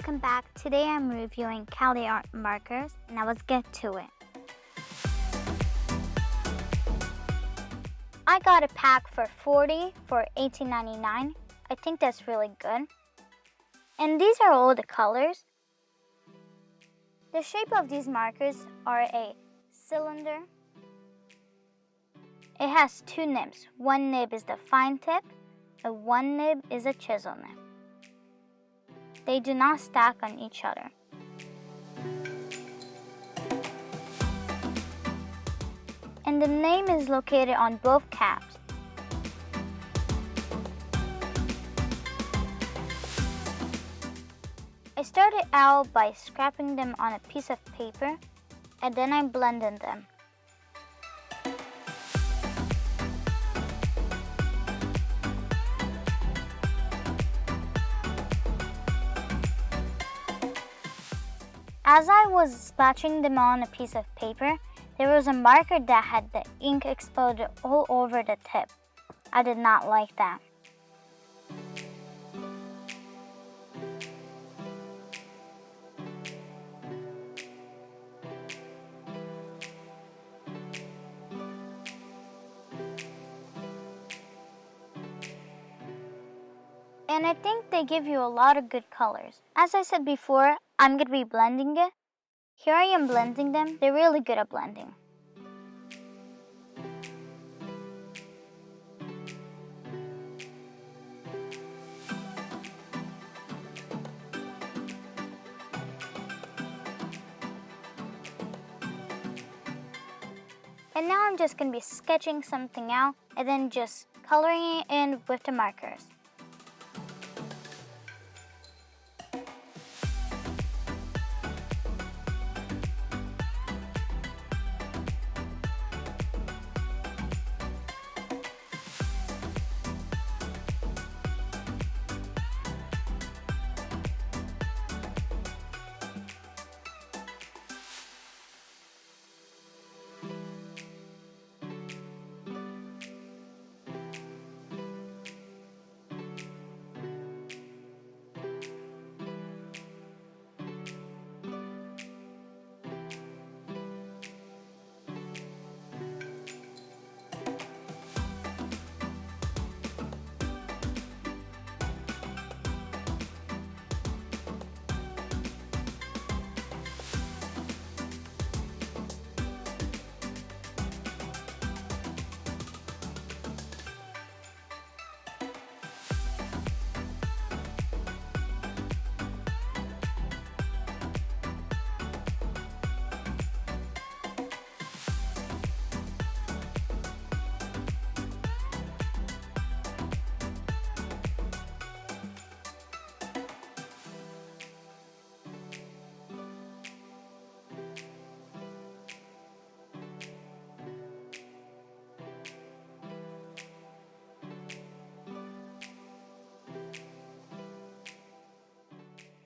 welcome back. Today I'm reviewing Caliart markers. Now let's get to it. I got a pack for 40 for $18.99. I think that's really good. And these are all the colors. The shape of these markers are a cylinder. It has two nibs. One nib is the fine tip, and one nib is a chisel nib. They do not stack on each other. And the name is located on both caps. I started out by scraping them on a piece of paper, and then I blended them. As I was splashing them on a piece of paper, there was a marker that had the ink exploded all over the tip. I did not like that. And I think they give you a lot of good colors. As I said before, I'm going to be blending it. Here I am blending them. They're really good at blending. And now I'm just going to be sketching something out and then just coloring it in with the markers.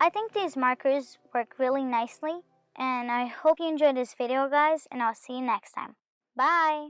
I think these markers work really nicely, and I hope you enjoyed this video, guys, and I'll see you next time. Bye!